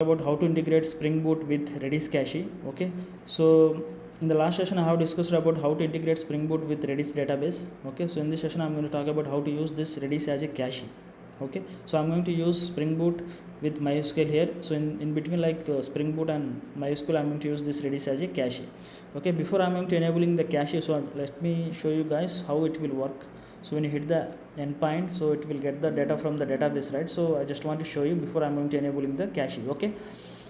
about how to integrate Spring Boot with Redis cache. Okay, so in the last session I have discussed about how to integrate Spring Boot with Redis database. Okay, so in this session I'm going to talk about how to use this Redis as a cache. Okay, so I'm going to use Spring Boot with MySQL here. So in between, like Spring Boot and MySQL, I'm going to use this Redis as a cache. Okay, before I'm going to enabling the cache, so let me show you guys how it will work. So when you hit the endpoint, so it will get the data from the database, right? So I just want to show you before I'm going to enabling the cache. Okay,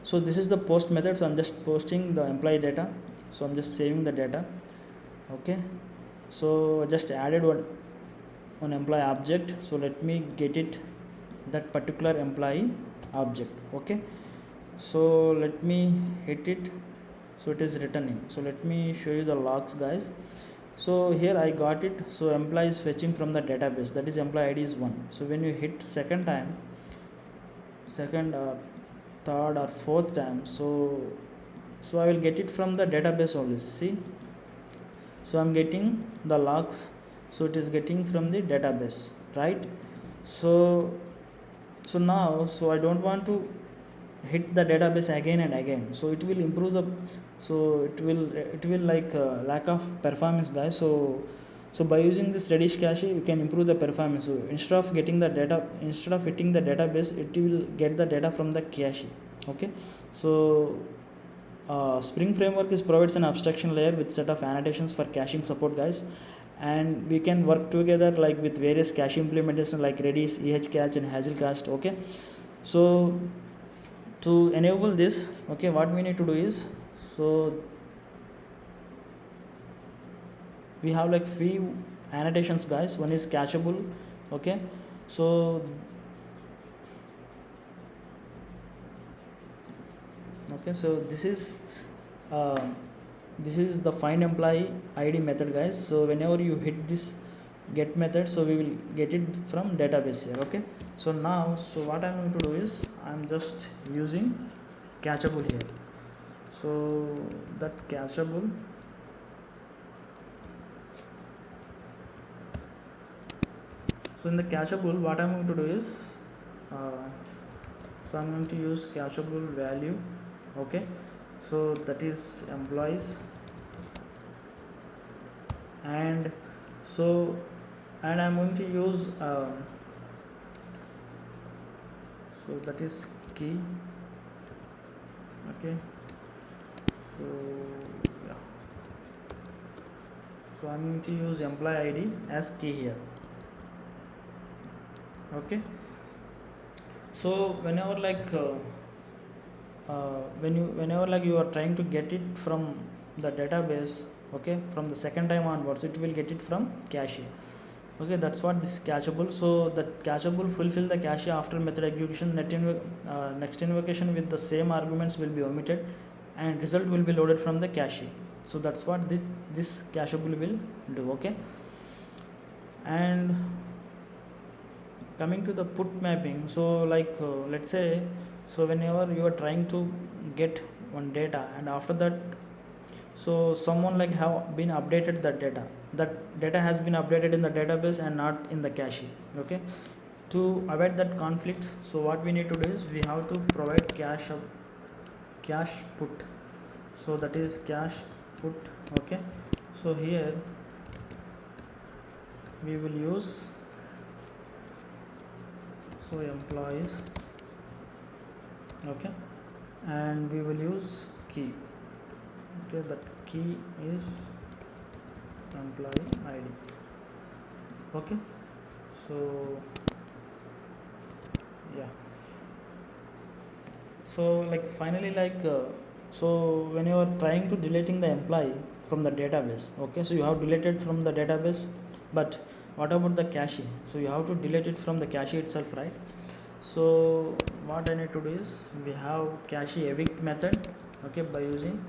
so this is the post method. So I'm just posting the employee data, so I'm just saving the data. Okay, so I just added one employee object, so let me get it, that particular employee object. Okay, so let me hit it, so it is returning. So let me show you the logs, guys. So here I got it. So employee is fetching from the database, that is employee ID is 1. So when you hit second, third or fourth time, so I will get it from the database only. See, so I'm getting the logs, so it is getting from the database, right? So now, so I don't want to hit the database again and again, so it will improve the, so it will like lack of performance, guys. So by using this Redis cache, you can improve the performance. So instead of hitting the database, it will get the data from the cache. Okay, so Spring Framework provides an abstraction layer with set of annotations for caching support, guys, and we can work together like with various cache implementations like Redis, EHCache and Hazelcast. Okay, so to enable this, okay, what we need to do is, so we have like few annotations, guys. One is cacheable. Okay, so this is the find employee ID method, guys. So whenever you hit this get method, so we will get it from database here. Okay, so now, so what I'm going to do is, I'm just using cacheable here. So that cacheable, so in the cacheable, what I'm going to do is, so I'm going to use cacheable value. Okay, so that is employees, and I'm going to use so that is key. Okay, so yeah, so I'm going to use employee ID as key here. Okay, so whenever like whenever like you are trying to get it from the database, okay, from the second time onwards, it will get it from cache. Okay, that's what this cacheable. So that cacheable fulfill the cache after method execution. Next invocation with the same arguments will be omitted, and result will be loaded from the cache. So that's what this cacheable will do. Okay, and coming to the put mapping, so like let's say, so whenever you are trying to get one data, and after that, so someone like have been updated that data has been updated in the database and not in the cache. Okay, to avoid that conflicts, so what we need to do is, we have to provide cache put. So that is cache put. Okay, so here we will use, so employees. Okay, and we will use key. Okay, that key is employee ID. Okay, so yeah, so like finally, like so when you are trying to deleting the employee from the database, okay, so you have deleted from the database, but what about the cache? So you have to delete it from the cache itself, right? So what I need to do is, we have cache evict method. Okay, by using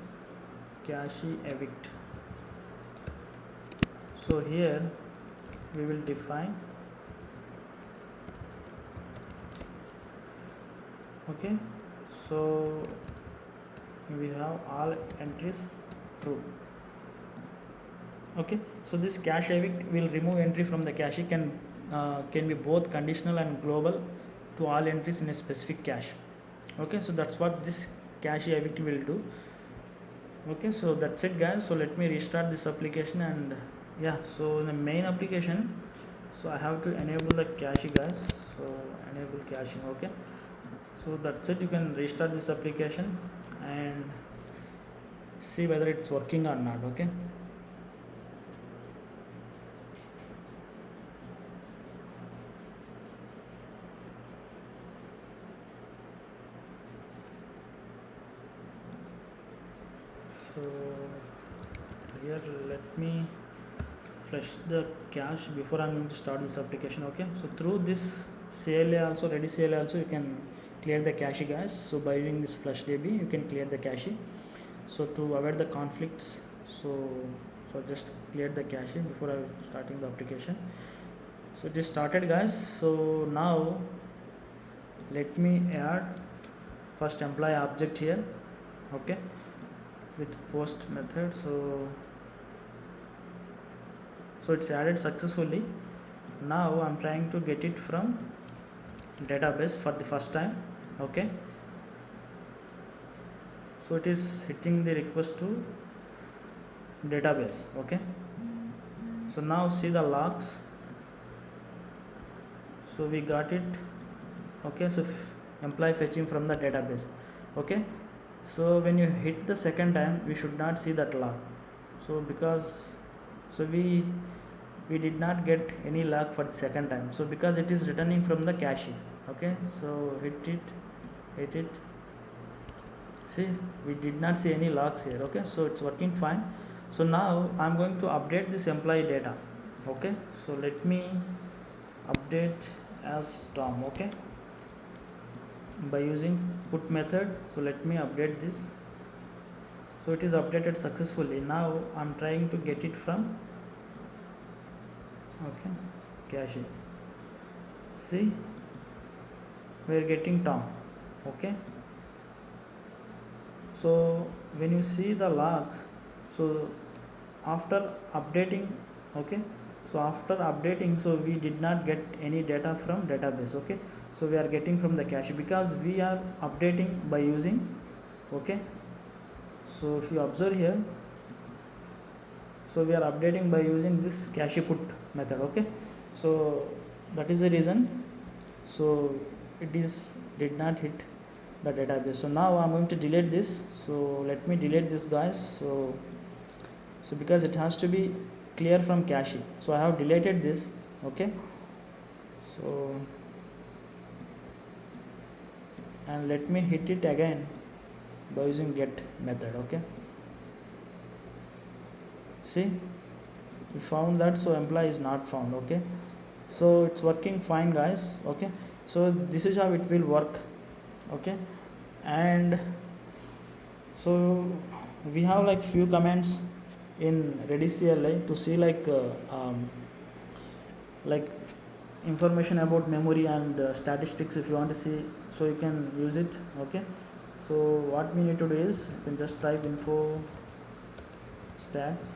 cache evict, so here we will define, okay, so we have all entries true. Okay, so this cache evict will remove entry from the cache, can be both conditional and global to all entries in a specific cache. Okay, so that's what this cache evict will do. Okay, so that's it guys. So let me restart this application, and yeah, so in the main application, so I have to enable the cache guys. So enable caching. Okay, so that's it. You can restart this application and see whether it's working or not. Okay, so here let me flush the cache before I'm going to start this application. Okay, so through this CLA also, Redis CLA also, you can clear the cache guys. So by using this flush DB you can clear the cache. So to avoid the conflicts, so just clear the cache before starting the application. So it is started guys. So now let me add first employee object here. Okay, with post method. So it's added successfully. Now I'm trying to get it from database for the first time. Okay, so it is hitting the request to database. Okay, so now see the logs. So we got it. Okay, so employee fetching from the database. Okay, so when you hit the second time, we should not see that log. So because we did not get any log for the second time, so because it is returning from the cache. Okay, so hit it. See, we did not see any logs here. Okay, so it's working fine. So now I'm going to update this employee data. Okay, so let me update as Tom. Okay, by using put method. So let me update this. So it is updated successfully. Now I'm trying to get it from cache. See, we are getting Tom. Okay, so when you see the logs, so after updating, okay, so after updating, so we did not get any data from database. Okay, so we are getting from the cache because we are updating by using. Okay, so if you observe here, so we are updating by using this cache put method. Okay, so that is the reason. So it did not hit the database. So now I'm going to delete this. So let me delete this guys. So because it has to be clear from cache, so I have deleted this. Okay, so and let me hit it again by using get method. Okay, see, we found that, so employee is not found. Okay, so it's working fine guys. Okay, so this is how it will work. Okay, and so we have like few comments in Redis CLI to see like information about memory and statistics. If you want to see, so you can use it. Okay, so what we need to do is you can just type info stats,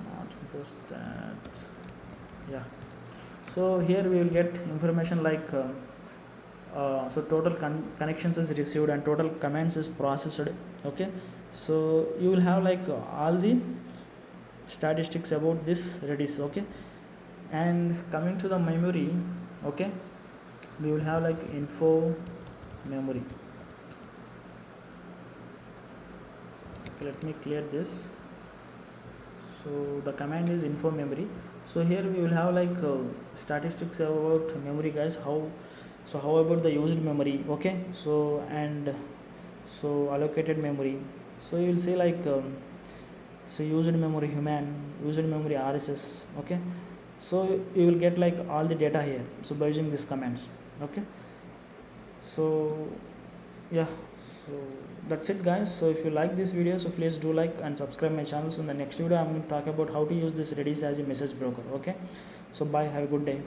not info stat, yeah. So here we will get information like so total connections is received and total commands is processed. Okay, so you will have like all the statistics about this Redis. Okay, and coming to the memory, okay, we will have like info memory. Okay, let me clear this. So the command is info memory. So here we will have like statistics about memory guys. How about the used memory? Okay, so and so allocated memory. So you will see like so used memory human, used memory RSS. Okay, so you will get like all the data here, so by using these commands. Okay, so yeah, so that's it guys. So if you like this video, so please do like and subscribe my channel. So in the next video I'm going to talk about how to use this Redis as a message broker. Okay, so bye, have a good day.